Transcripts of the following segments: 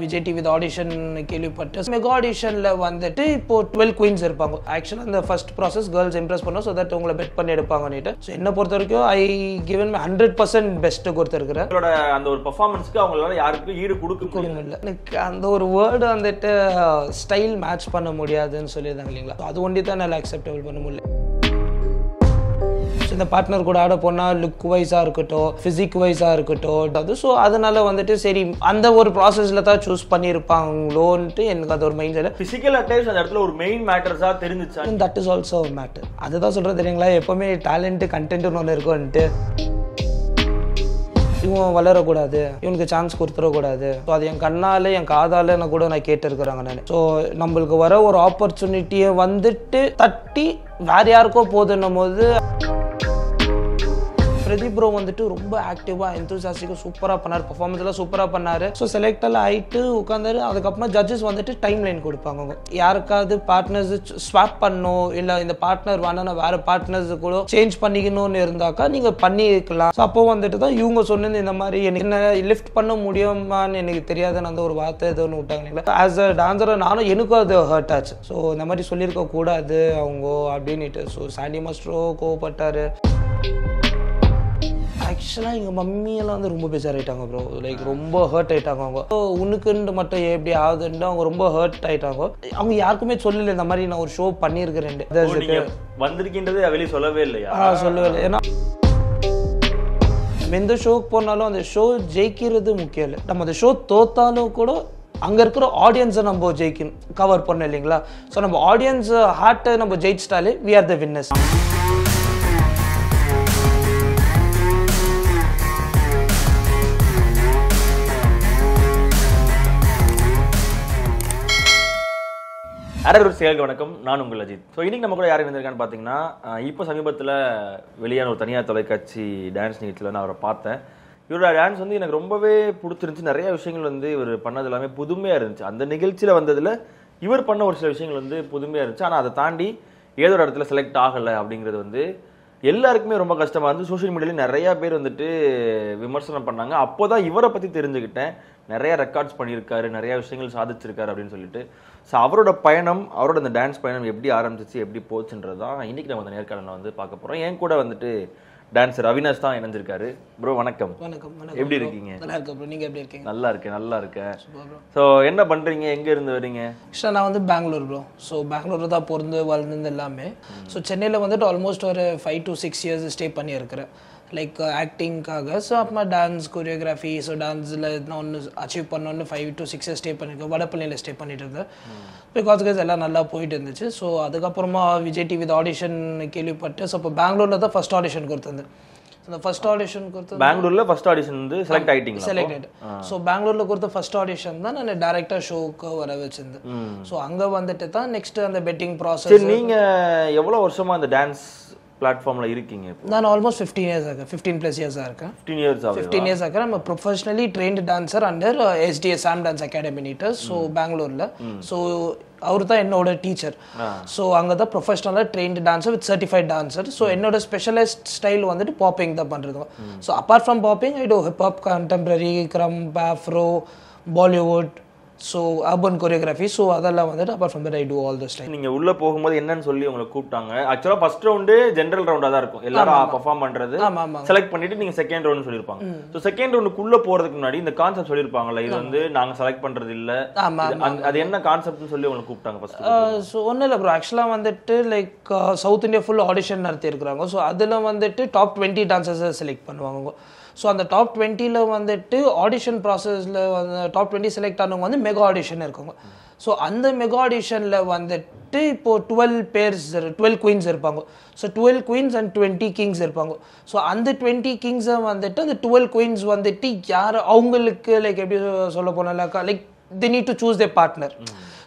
Vijay TV audition கேள்விப்பட்டு mega ஆடிஷனில் வந்துட்டு இப்போ 12 குயின்ஸ் இருப்பாங்க. ஆக்சுவலாக அந்த ஃபர்ஸ்ட் ப்ராசஸ் கேர்ள்ஸ் இம்ப்ரெஸ் பண்ணோம் ஸோ தட் உங்களை பெட் பண்ணி எடுப்பாங்கன்னுட்டு. ஸோ என்னை பொறுத்த வரைக்கும் ஐ கிவன் 100% பெஸ்ட்டு கொடுத்துருக்குறேன். உங்களோட அந்த ஒரு பர்ஃபார்மன்ஸ்க்கு அவங்களால யாருக்கும் ஈடு கொடுக்க இல்லை. எனக்கு அந்த ஒரு வேர்டு வந்துட்டு ஸ்டைல் மேட்ச் பண்ண முடியாதுன்னு சொல்லியிருந்தாங்க இல்லைங்களா. அது ஒண்டி தான் என்னால் அக்செப்டபிள் பண்ண முடியல. இந்த பார்ட்னர் கூட ஆட போனால் லுக் வைஸாக இருக்கட்டும், ஃபிசிக் வைஸாக இருக்கட்டும், அது ஸோ அதனால வந்துட்டு சரி அந்த ஒரு ப்ராசஸில் தான் சூஸ் பண்ணியிருப்பாங்களோன்ட்டு எனக்கு அது ஒரு மைண்ட் செட். ஃபிசிக்கல் அட்டேச் அந்த இடத்துல ஒரு மெயின் மேட்டர்ஸாக தெரிஞ்சிச்சா? That is also matter. அதுதான் சொல்கிறது தெரியுங்களா, எப்போவுமே டேலண்ட்டு கண்டென்ட்னு ஒன்று இருக்கும்ன்ட்டு இவன் வளரக்கூடாது, இவனுக்கு சான்ஸ் கொடுத்துடக்கூடாது. ஸோ அது என் கண்ணால் என் காதால் நான் கூட நான் கேட்டிருக்கிறாங்க நான். ஸோ நம்மளுக்கு வர ஒரு ஆப்பர்ச்சுனிட்டியை வந்துட்டு தட்டி வேறு யாருக்கோ போதுன்னும் போது பிரதீப் ப்ரோ வந்துட்டு ரொம்ப ஆக்டிவாக எந்தூசியாஸ்டிக்காக சூப்பராக பண்ணார், பர்ஃபார்மன்ஸ்லாம் சூப்பராக பண்ணார். ஸோ செலக்டெல்லாம் ஆகிட்டு உட்காந்தாரு. அதுக்கப்புறமா ஜட்ஜஸ் வந்துட்டு டைம் லைன் கொடுப்பாங்க. யாருக்காவது பார்ட்னர்ஸ் ஸ்வாப் பண்ணணும், இல்லை இந்த பார்ட்னர் வேணா வேறு பார்ட்னர்ஸ் கூட சேஞ்ச் பண்ணிக்கணும்னு இருந்தாக்கா நீங்கள் பண்ணிக்கலாம். ஸோ அப்போ வந்துட்டு தான் இவங்க சொன்னது இந்த மாதிரி எனக்கு என்ன லிஃப்ட் பண்ண முடியுமான்னு எனக்கு தெரியாதுன்னு அந்த ஒரு வார்த்தை எது ஒன்று விட்டாங்க இல்லைங்களா. ஆஸ் அ டான்ஸராக நானும் எனக்கும் அது ஹர்ட் ஆச்சு. ஸோ இந்த மாதிரி சொல்லியிருக்க கூடாது அவங்க அப்படின்ட்டு. ஸோ சாண்டி மாஸ்டரோ கோவப்பட்டார். ஆக்சுவலாக எங்கள் மம்மியெல்லாம் வந்து ரொம்ப பேசாராயிட்டாங்க ப்ரோ. லைக் ரொம்ப ஹர்ட் ஆகிட்டாங்க அவங்க. ஸோ உனக்குன்ட்டு மட்டும் எப்படி ஆகுதுன்ட்டு அவங்க ரொம்ப ஹர்ட் ஆகிட்டாங்க. அவங்க யாருக்குமே சொல்லலை இந்த மாதிரி நான் ஒரு ஷோ பண்ணியிருக்கிறேன் வந்திருக்கின்றது வெளியே சொல்லவே இல்லையா? சொல்லவே இல்லை. ஏன்னா எந்த ஷோக்கு போனாலும் அந்த ஷோ ஜெயிக்கிறது முக்கியம் இல்லை. நம்ம அந்த ஷோ தோத்தாலும் கூட அங்கே இருக்கிற ஆடியன்ஸை நம்ம ஜெயிக்கணும், கவர் பண்ண இல்லைங்களா. ஸோ நம்ம ஆடியன்ஸ் ஹார்ட்டை நம்ம ஜெயிச்சிட்டாலே வி ஆர் த வின்னர்ஸ். சேலுக்கு வணக்கம், நான் உங்கள் அஜித். ஸோ இன்னைக்கு நம்ம கூட யார் வந்திருக்கான்னு பார்த்தீங்கன்னா, இப்போ சமீபத்தில் வெளியான ஒரு தனியார் தொலைக்காட்சி டான்ஸ் நிகழ்ச்சியில் நான் அவரை பார்த்தேன். இவரோட டான்ஸ் வந்து எனக்கு ரொம்பவே பிடிச்சிருந்துச்சு. நிறைய விஷயங்கள் வந்து இவர் பண்ணது எல்லாமே புதுமையாக இருந்துச்சு. அந்த நிகழ்ச்சியில் வந்ததில் இவர் பண்ண ஒரு சில விஷயங்கள் வந்து புதுமையாக இருந்துச்சு. ஆனால் அதை தாண்டி ஏதோ ஒரு இடத்துல செலக்ட் ஆகலை அப்படிங்கிறது வந்து எல்லாருக்குமே ரொம்ப கஷ்டமாக இருந்து சோஷியல் மீடியாவில் நிறையா பேர் வந்துட்டு விமர்சனம் பண்ணாங்க. அப்போ தான் இவரை பற்றி தெரிஞ்சுக்கிட்டேன். நிறைய ரெக்கார்ட்ஸ் பண்ணியிருக்காரு, நிறைய விஷயங்கள் சாதிச்சிருக்காரு அப்படின்னு சொல்லிட்டு. ஸோ அவரோட பயணம், அவரோட அந்த டான்ஸ் பயணம் எப்படி ஆரம்பிச்சிச்சு, எப்படி போச்சுன்றது தான் இன்றைக்கி நம்ம அந்த நேர்காணலில் வந்து பார்க்க போகிறோம். என் கூட வந்துட்டு டான்ஸர் அவினாஷ் தான் இணைஞ்சிருக்காரு. ப்ரோ வணக்கம். வணக்கம். எப்படி இருக்கீங்க? நல்லா இருக்கேன் ப்ரோ. நீங்கள் எப்படி இருக்கீங்க? நல்லா இருக்கேன். ஸோ என்ன பண்ணுறீங்க, எங்கே இருந்து வரீங்க? ஆக்சுவலாக நான் வந்து பெங்களூர் ப்ரோ. ஸோ பெங்களூர் தான் பிறந்து வளர்ந்து எல்லாமே. ஸோ சென்னையில் வந்துட்டு ஆல்மோஸ்ட் ஒரு 5 to 6 years ஸ்டே பண்ணியிருக்கிறேன், லைக் ஆக்டிங்காக. ஸோ அப்புறமா டான்ஸ் கொரியோகிராஃபி, ஸோ டான்ஸில் நான் ஒன்று அச்சீவ் பண்ணோன்னு 5 to 6 years ஸ்டே பண்ணியிருக்கேன். வடப்பள்ளியில் ஸ்டே பண்ணிட்டு இருந்தேன். பிகாஸ் எல்லாம் நல்லா போயிட்டு இருந்துச்சு. ஸோ அதுக்கப்புறமா விஜய் டிவி ஆடிஷன் கேள்விப்பட்டு, ஸோ இப்போ பெங்களூரில் தான் ஃபர்ஸ்ட் ஆடிஷன் கொடுத்தது. அந்த ஃபர்ஸ்ட் ஆடிஷன் கொடுத்து பெங்களூரில் ஃபர்ஸ்ட் ஆடிஷன் வந்து செலக்ட் ஆகிட்டேன். ஸோ பெங்களூரில் கொடுத்த ஃபர்ஸ்ட் ஆடிஷன் தான் நான் டேரக்டாக ஷோக்கு வர வச்சிருந்தேன். ஸோ அங்கே வந்துட்டு தான் நெக்ஸ்ட் அந்த பெட்டிங் ப்ராசஸ். நீங்கள் எவ்வளோ வருஷமாக அந்த டான்ஸ் பிளாட்ஃபார்மில் இருக்கீங்க? நான் ஆல்மோஸ்ட் 15 years ஆகும், 15+ years இருக்கேன். 15 years ஆகிறேன். நம்ம professionally trained dancer under SDS Sam dance academy நீட்டர். ஸோ பெங்களூரில். ஸோ அவர் தான் என்னோட டீச்சர். ஸோ அங்கே தான் ப்ரொஃபஷனலாக trained dancer with certified dancer. So என்னோட ஸ்பெஷலைஸ்ட் ஸ்டைல் வந்துட்டு பாப்பிங் தான் பண்ணுறது. So apart from popping I do hiphop, contemporary, krump, afro, Bollywood, so urban choreography. So அதெல்லாம் வந்துட்டு apart from that I do all this time. நீங்கள் உள்ளே போகும்போது என்னன்னு சொல்லி உங்களை கூப்பிட்டாங்க? ஆக்சுவலாக ஃபர்ஸ்ட் ரவுண்டு ஜென்ரல் ரவுண்டாக தான் இருக்கும், எல்லாரும் பர்ஃபார்ம் பண்ணுறது செலக்ட் பண்ணிட்டு நீங்கள் செகண்ட் ரவுண்ட் சொல்லியிருப்பாங்க. ஸோ செகண்ட் ரவுண்டுக்குள்ளே போகிறதுக்கு முன்னாடி இந்த கான்செப்ட் சொல்லியிருப்பாங்கல்ல, இது வந்து நாங்கள் செலக்ட் பண்ணுறது இல்லை, அது என்ன கான்செப்ட்னு சொல்லி உங்களை கூப்பிட்டாங்க ஃபர்ஸ்ட்? ஸோ ஒன்றும் இல்லை ப்ரோ. ஆக்சுவலாக வந்துட்டு like South India full audition நடத்தியிருக்கிறாங்க. ஸோ அதில் வந்துட்டு டாப் 20 டான்சர்ஸை செலக்ட் பண்ணுவாங்க. ஸோ அந்த டாப் 20ல் வந்துட்டு ஆடிஷன் ப்ராசஸில் வந்து டாப் 20 செலக்ட் ஆனவங்க வந்து மெகா ஆடிஷன் இருக்காங்க. ஸோ அந்த மெகா ஆடிஷனில் வந்துட்டு இப்போது 12 குயின்ஸ் இருப்பாங்க. ஸோ 12 குயின்ஸ் அண்ட் 20 கிங்ஸ் இருப்பாங்க. ஸோ அந்த 20 கிங்ஸை வந்துட்டு அந்த 12 குயின்ஸ் வந்துட்டு யார் அவங்களுக்கு லைக் எப்படி சொல்ல போனாக்கா like they need to choose their partner.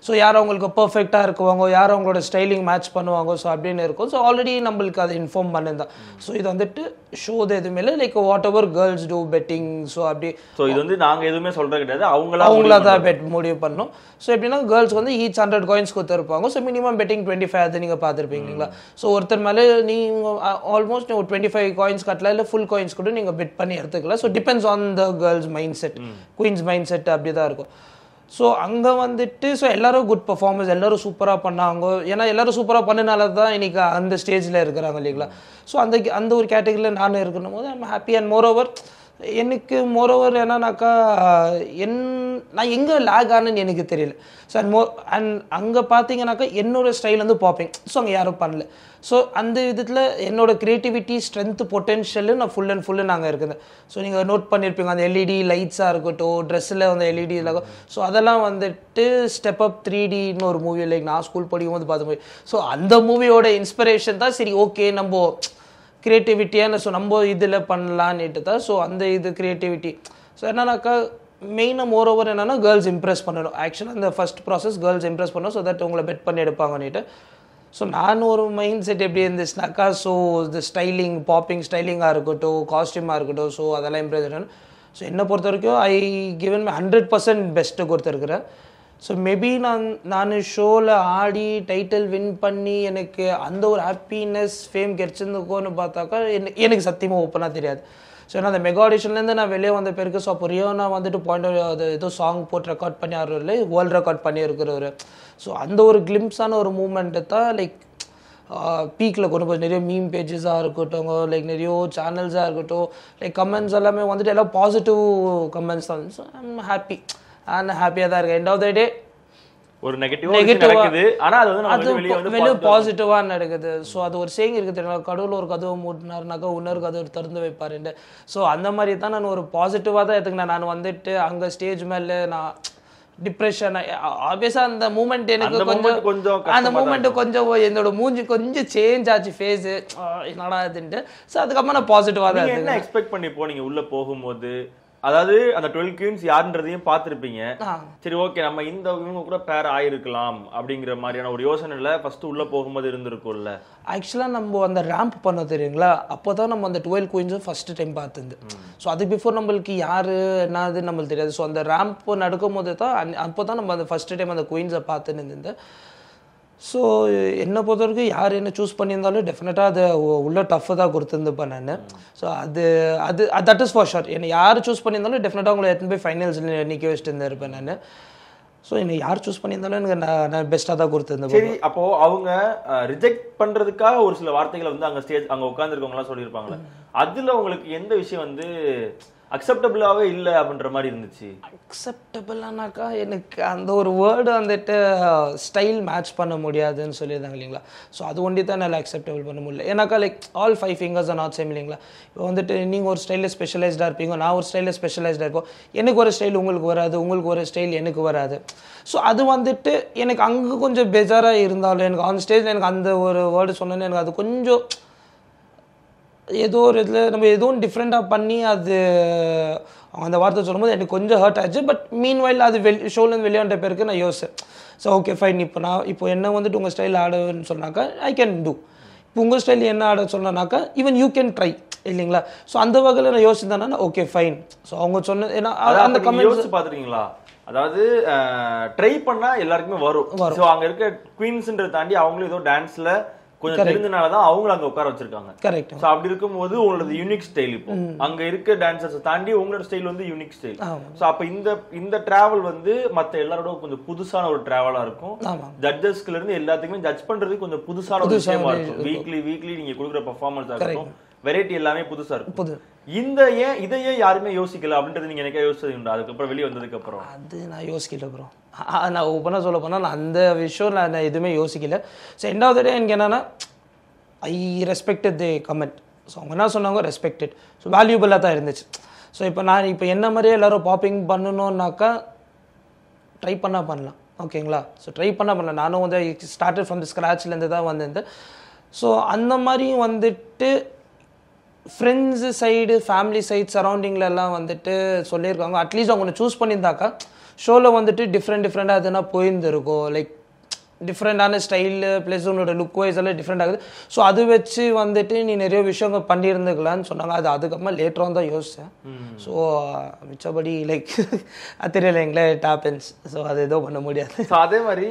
So யார் அவங்களுக்கு பர்ஃபெக்டாக இருக்குவாங்க, யார் அவங்களோட ஸ்டைலிங் மேட்ச் பண்ணுவாங்க. ஸோ அப்படின்னு இருக்கும். ஸோ ஆல்ரெடி நம்மளுக்கு அதை இன்ஃபார்ம் பண்ணியிருந்தான். ஸோ இது வந்துட்டு ஷோது எதுவுமே இல்லை, like whatever girls do petting. So அப்படி ஸோ இது வந்து நாங்கள் எதுவுமே சொல்கிறது கிடையாது, அவங்களா தான் பெட் முடிவு பண்ணோம். ஸோ எப்படின்னா கேர்ள்ஸ் வந்து ஈச் 100 coins கொடுத்துருப்பாங்க. ஸோ மினிமம் பெட்டிங் 25 அது நீங்கள் பார்த்துருப்பீங்க இல்லைங்களா. ஸோ ஒருத்தர் மேலே நீங்கள் ஆல்மோஸ்ட் ஒரு 25 coins கட்டலாம், இல்லை ஃபுல் காயின்ஸ் கூட நீங்கள் பெட் பண்ணி எடுத்துக்கலாம். So depends on the girls mind set, queens mind set அப்படி தான் இருக்கும். ஸோ அங்கே வந்துட்டு ஸோ எல்லோரும் குட் பர்ஃபார்மன்ஸ், எல்லோரும் சூப்பராக பண்ணாங்க. ஏன்னா எல்லோரும் சூப்பராக பண்ணினால தான் இன்றைக்கி அந்த ஸ்டேஜில் இருக்கிறாங்க இல்லைங்களா. ஸோ அந்த ஒரு கேட்டகரியில் நானும் இருக்கணும் போது ஐம் ஹாப்பி. அண்ட் மோரோவர் எனக்கு மோரோவர் என்னன்னாக்கா நான் எங்கே லேக் ஆனேன்னு எனக்கு தெரியல. ஸோ அண்ட் அங்கே பார்த்தீங்கன்னாக்கா என்னோடய ஸ்டைல் வந்து பாப்பிங். ஸோ அங்கே யாரும் பண்ணல. ஸோ அந்த விதத்தில் என்னோட க்ரியேட்டிவிட்டி, ஸ்ட்ரென்த்து, பொட்டென்ஷியலு நான் ஃபுல் அண்ட் ஃபுல்லு நாங்கள் இருக்குது. ஸோ நீங்கள் நோட் பண்ணியிருப்பீங்க அந்த எல்இடி லைட்ஸாக இருக்கட்டும், ட்ரெஸ்ஸில் வந்து எல்இடி இருக்கும். ஸோ அதெல்லாம் வந்துட்டு ஸ்டெப் அப் 3Dன்னு ஒரு மூவி லைக் நான் ஸ்கூல் படிக்கும் போது பார்த்த மூவி. ஸோ அந்த மூவியோட இன்ஸ்பிரேஷன் தான் சரி ஓகே நம்ம க்ரியேட்டிவிட்டியான ஸோ நம்ம இதில் பண்ணலான்னுட்டு தான். ஸோ அந்த இது க்ரியேட்டிவிட்டி ஸோ என்னன்னாக்கா மெயினாக மோரோவர் என்னென்னா கேர்ள்ஸ் இம்ப்ரெஸ் பண்ணணும். ஆக்சுவலாக அந்த ஃபஸ்ட் ப்ராசஸ் கேர்ள்ஸ் இம்ப்ரெஸ் பண்ணணும். ஸோ தட் உங்களை பெட் பண்ணி எடுப்பாங்கன்னுட்டு. ஸோ நான் ஒரு மைண்ட் செட் எப்படி இருந்துச்சுனாக்கா ஸோ இந்த ஸ்டைலிங், பாப்பிங் ஸ்டைலிங்காக இருக்கட்டும், காஸ்டியூமாக இருக்கட்டும், ஸோ அதெல்லாம் இம்ப்ரெஸ் பண்ணணும். ஸோ என்னை பொறுத்த வரைக்கும் ஐ கிவன் 100% பெஸ்ட்டு கொடுத்துருக்குறேன். ஸோ மேபி நான் ஷோவில் ஆடி டைட்டில் வின் பண்ணி எனக்கு அந்த ஒரு ஹாப்பினஸ், ஃபேம் கிடைச்சிருந்துக்கோன்னு பார்த்தாக்கா எனக்கு சத்தியமாக ஓப்பனாக தெரியாது. ஸோ ஏன்னா அந்த மெகா ஆடிஷன்லேருந்து நான் வெளியே வந்த பேருக்கு ஸோ அப்போ ரியோனா வந்துட்டு அது ஏதோ சாங் போட்டு ரெக்கார்ட் பண்ணி ஆடுறதில்ல, வேர்ல்டு ரெக்கார்ட் பண்ணி இருக்கிறவர். ஸோ அந்த ஒரு கிளிம்ஸான ஒரு மூமெண்ட்டு தான் லைக் பீக்கில் கொண்டு போய் நிறைய மீம் பேஜஸாக இருக்கட்டும், லைக் நிறைய சேனல்ஸாக இருக்கட்டும், லைக் கமெண்ட்ஸ் எல்லாமே வந்துட்டு எல்லாம் பாசிட்டிவ் கமெண்ட்ஸ் தான். So I'm happy. நான் ஹாப்பியாக தான் இருக்கேன். எண்ட் ஆஃப் த டே ஒரு நெகட்டிவாக ஆனால் அது வெளியே பாசிட்டிவாக நடக்குது. ஸோ அது ஒரு சேயிங் இருக்குது தெரியுமா, கடவுள் ஒரு கதவை மூட்டினாருனாக்கா இன்னொரு கதவை திறந்து வைப்பாருன்னு. ஸோ அந்த மாதிரி தான் நான் ஒரு பாசிட்டிவாக தான் எடுத்துக்கினேன். நான் வந்துட்டு அங்கே ஸ்டேஜ் மேலே நான் டிப்ரெஷன் ஆப்வியஸாக அந்த மூமெண்ட் எனக்கு கொஞ்சம் அந்த மூமெண்ட்டு கொஞ்சம் என்னோட மூஞ்சி கொஞ்சம் சேஞ்ச் ஆச்சு ஃபேஸு என்னடா இதுன்ட்டு. ஸோ அதுக்கப்புறம் நான் பாசிட்டிவாக தான் என்ன எக்ஸ்பெக்ட் பண்ணி போனீங்க உள்ளே போகும்போது? அதாவது அந்த 12 குவீன்ஸ் யாருன்றதையும் பார்த்துருப்பீங்க. சரி ஓகே நம்ம இவங்க கூட பேர் ஆயிருக்கலாம் அப்படிங்கிற மாதிரியான ஒரு யோசனைல ஃபர்ஸ்ட் உள்ள போகும்போது இருந்திருக்கும்ல. ஆக்சுவலாக நம்ம அந்த ரேம்ப் பண்ண தெரியுங்களா, அப்போ தான் நம்ம அந்த 12 குவீன்ஸும் ஃபர்ஸ்ட் டைம் பார்த்துருந்து. ஸோ அதுக்கு பிஃபோர் நம்மளுக்கு யார் என்னதுன்னு நம்மளுக்கு தெரியாது. ஸோ அந்த ரேம்ப் நடக்கும் போது தான் அப்போ தான் நம்ம அந்த ஃபர்ஸ்ட் டைம் அந்த குவீன்ஸை பார்த்துன்னு இருந்தேன். ஸோ என்னை பொறுத்த வரைக்கும் யார் என்ன சூஸ் பண்ணியிருந்தாலும் டெஃபினட்டாக அதை உள்ள டஃப்பு தான் கொடுத்துருந்துப்பேன் நான். So that is for sure. என்னை யார் சூஸ் பண்ணியிருந்தாலும் டெஃபினட்டாக உங்களை எடுத்துன்னு போய் ஃபைனல்ஸில் நிற்க வச்சுட்டு இருந்திருப்பேன் நான். ஸோ என்னை யார் சூஸ் பண்ணியிருந்தாலும் எனக்கு நான் பெஸ்ட்டாக தான் கொடுத்துருந்தேன். சரி, அப்போது அவங்க ரிஜெக்ட் பண்ணுறதுக்காக ஒரு சில வார்த்தைகளை வந்து அங்கே ஸ்டேஜ் அங்கே உட்காந்துருக்கவங்களாம் சொல்லியிருப்பாங்களே, அதில் உங்களுக்கு எந்த விஷயம் வந்து அக்செப்டபிளாகவே இல்லை அப்படின்ற மாதிரி இருந்துச்சு? அக்செப்டபிளானாக்கா எனக்கு அந்த ஒரு வேர்டு வந்துட்டு ஸ்டைல் மேட்ச் பண்ண முடியாதுன்னு சொல்லியிருந்தாங்க இல்லைங்களா. ஸோ அது ஒண்டி தான் என்னால் அக்செப்டபிள் பண்ண முடியல. ஏன்னாக்கா like all 5 fingers R not same இல்லைங்களா. இப்போ வந்துட்டு நீங்கள் ஒரு ஸ்டைலில் ஸ்பெஷலைஸ்டாக இருப்பீங்க, நான் ஒரு ஸ்டைலில் ஸ்பெஷலைஸ்டாக இருப்போம். எனக்கு ஒரு ஸ்டைல் உங்களுக்கு வராது, உங்களுக்கு ஒரு ஸ்டைல் எனக்கு வராது. ஸோ அது வந்துட்டு எனக்கு அங்கே கொஞ்சம் பெஜாராக இருந்தாலும் எனக்கு ஆன் ஸ்டேஜில் எனக்கு அந்த ஒரு வேர்டு சொன்னேன்னு எனக்கு அது கொஞ்சம் ஏதோ ஒரு இதில் நம்ம எதுவும் டிஃப்ரெண்ட்டாக பண்ணி அது அந்த வார்த்தை சொல்லும்போது எனக்கு கொஞ்சம் ஹர்ட் ஆச்சு. பட் மீன் வைல் அது ஷோலேருந்து வெளியே வந்த பேருக்கு நான் யோசிச்சேன். ஸோ ஓகே ஃபைன், இப்போ என்ன வந்துட்டு உங்கள் ஸ்டைல் ஆடுன்னு சொன்னாக்கா ஐ கேன் டூ. இப்போ உங்கள் ஸ்டைல் என்ன ஆட சொன்னாக்கா ஈவன் யூ கேன் ட்ரை இல்லைங்களா. ஸோ அந்த வகையில் நான் யோசிச்சேன்னா ஓகே ஃபைன். ஸோ அவங்க சொன்ன ஏன்னா அந்த கமெண்ட்ஸ் பார்த்துருக்கீங்களா, அதாவது ட்ரை பண்ணால் எல்லாருக்குமே வரும். ஸோ அங்கே இருக்க குவீன்ஸ்ன்றதை தாண்டி அவங்களும் ஏதோ டான்ஸில் கொஞ்சம் தெரிஞ்சனாலதான் அவங்களும் அங்க உட்கார வச்சிருக்காங்க. கரெக்ட். சோ அப்படி இருக்கும்போது உங்களோட யூனிக் ஸ்டைல் இப்போ அங்க இருக்க டான்சர்ஸ் தாண்டி உங்களோட ஸ்டைல் வந்து யூனிக் ஸ்டைல். சோ அப்ப இந்த டிராவல் வந்து மத்த எல்லாரோட கொஞ்சம் புதுசான ஒரு டிராவலா இருக்கும். ஜட்ஜஸ்ல இருந்து எல்லாத்துக்குமே ஜட்ஜ் பண்றதுக்கு கொஞ்சம் புதுசான ஒரு விஷயமா இருக்கும். வீக்லி நீங்க கொடுக்குற பெர்ஃபார்மன்ஸா இருக்கும், வெரைட்டி எல்லாமே புதுசா இருக்கும். இதையே யாருமே யோசிக்கல அப்படின்றது நீங்க எனக்கு யோசிச்சது அதுக்கப்புறம் வெளியே வந்ததுக்கு அப்புறம்? அது நான் யோசிக்கல ப்ரோ. நான் ஓப்பனாக சொல்ல போனால் நான் அந்த விஷயம் நான் எதுவுமே யோசிக்கல. ஸோ ரெண்டாவது டே எனக்கு என்னென்னா ஐ ரெஸ்பெக்டட் தி கமெண்ட். ஸோ அவங்க என்ன சொன்னாங்க ரெஸ்பெக்டட். ஸோ வேல்யூபிளாக தான் இருந்துச்சு. ஸோ இப்போ என்ன மாதிரியே எல்லோரும் பாப்பிங் பண்ணணுன்னாக்கா ட்ரை பண்ணலாம் ஓகேங்களா. ஸோ ட்ரை பண்ணலாம். நானும் வந்து ஸ்டார்டட் ஃப்ரம் தி ஸ்க்ராட்ச்லேருந்து தான் வந்திருந்தேன். ஸோ அந்த மாதிரியும் வந்துட்டு ஃப்ரெண்ட்ஸு சைடு, ஃபேமிலி சைட், சரௌண்டிங்லலாம் வந்துட்டு சொல்லியிருக்காங்க. அட்லீஸ்ட் அவங்க சூஸ் பண்ணியிருந்தாக்கா ஷோவில் வந்துட்டு டிஃப்ரெண்ட்டாக எதுனா போயிருந்துருக்கும். லைக் டிஃப்ரெண்டான ஸ்டைலு ப்ளஸ் உன்னோட லுக் வைஸ் எல்லாம் டிஃப்ரெண்ட் ஆகுது. ஸோ அது வச்சு வந்துட்டு நீ நிறைய விஷயங்கள் பண்ணியிருந்துக்கலான்னு சொன்னாங்க. அதுக்கப்புறமா லேட்டராக தான் யோசித்தேன். ஸோ மிச்சபடி லைக் அது தெரியலைங்களே இட் ஹேப்பன்ஸ். ஸோ அது எதுவும் பண்ண முடியாது. ஸோ அதே மாதிரி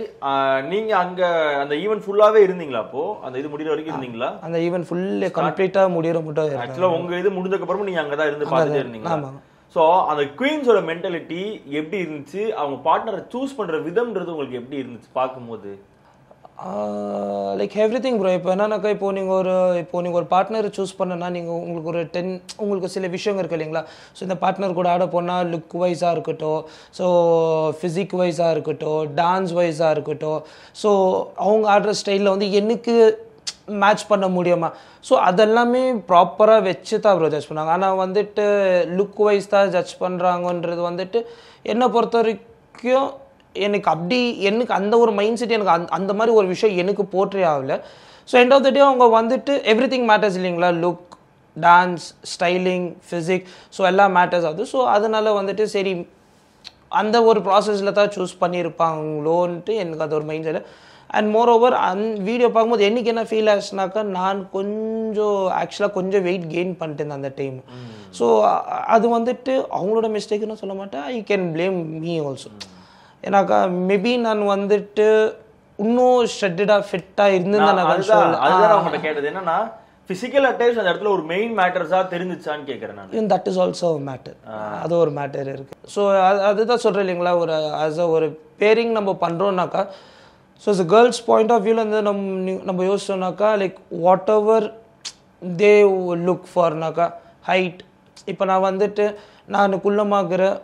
நீங்கள் அங்கே அந்த ஈவெண்ட் ஃபுல்லாகவே இருந்தீங்களா? அப்போது அந்த இது முடிகிற வரைக்கும் இருந்தீங்களா? அந்த ஈவெண்ட் ஃபுல்லு கம்ப்ளீட்டாக முடிகிற மட்டும் ஆக்சுவலாக உங்கள் இது முடிஞ்சதுக்கப்புறமும் நீங்கள் அங்கே தான் இருந்து பார்த்துட்டே இருந்தீங்க. ஆமாம். ஸோ அந்த குயின்ஸோட மென்டாலிட்டி எப்படி இருந்துச்சு, அவங்க பார்ட்னரை சூஸ் பண்ற விதம்ன்றது உங்களுக்கு எப்படி இருந்துச்சு பார்க்கும்போது? Like every thing bro. இப்போ என்னன்னாக்கா இப்போ நீங்கள் ஒரு பார்ட்னர் சூஸ் பண்ணனா நீங்கள் உங்களுக்கு ஒரு உங்களுக்கு சில விஷயங்கள் இருக்குது இல்லைங்களா. ஸோ இந்த பார்ட்னர் கூட ஆட போனால் லுக் வைஸாக இருக்கட்டும், ஸோ ஃபிசிக் வைஸாக இருக்கட்டும், டான்ஸ் வைஸாக இருக்கட்டும், ஸோ அவங்க ஆடுற ஸ்டைலில் வந்து எனக்கு மேட்ச் பண்ண முடியுமா, ஸோ அதெல்லாமே ப்ராப்பராக வச்சு தான் ப்ரோ ஜட்ஜ் பண்ணாங்க. ஆனால் வந்துட்டு லுக் வைஸ் தான் ஜட்ஜ் பண்ணுறாங்கன்றது வந்துட்டு என்னை பொறுத்த வரைக்கும் எனக்கு அந்த ஒரு மைண்ட் செட் எனக்கு அந்த மாதிரி ஒரு விஷயம் எனக்கு போர்ட்ரே ஆகல. ஸோ எண்ட் ஆஃப் த டே அவங்க வந்துட்டு எவ்ரி திங் மேட்டர்ஸ் இல்லைங்களா, look, dance, styling, physique, so எல்லாம் மேட்டர்ஸ் ஆகுது. ஸோ அதனால வந்துட்டு சரி அந்த ஒரு ப்ராசஸில் தான் சூஸ் பண்ணியிருப்பாங்களோன்ட்டு எனக்கு அது ஒரு mind set. And more over video பார்க்கும்போது எனக்கு என்ன ஃபீல் ஆச்சுனாக்கா, நான் ஆக்சுவலாக கொஞ்சம் வெயிட் கெயின் பண்ணிட்டேன் அந்த டைம். ஸோ அது வந்துட்டு அவங்களோட மிஸ்டேக்குன்னு சொல்ல மாட்டேன், I can blame me also. ஏன்னாக்கா மேபி நான் வந்துட்டு இன்னும் ஷெட்டடாக ஃபிட்டாக இருந்திருந்தேன். அதுதான் அவங்கள்ட்ட கேட்டது என்னன்னா, ஃபிசிக்கல் அட்டேச் அந்த இடத்துல ஒரு மெயின் மேட்டர்ஸாக தெரிஞ்சிச்சான்னு கேட்குறேன் நான். தட் இஸ் ஆல்சோ மேட்டர், அது ஒரு மேட்டர் இருக்குது. ஸோ அதுதான் சொல்கிறேன் இல்லைங்களா, ஒரு பேரிங் நம்ம பண்ணுறோன்னாக்கா, so as a girls point of வியூவில் வந்து நம்ம யோசிச்சோம்னாக்கா, like whatever they look ஃபார்னாக்கா, ஹைட். இப்போ நான் வந்துட்டு நான் குள்ளமாகிறேன்,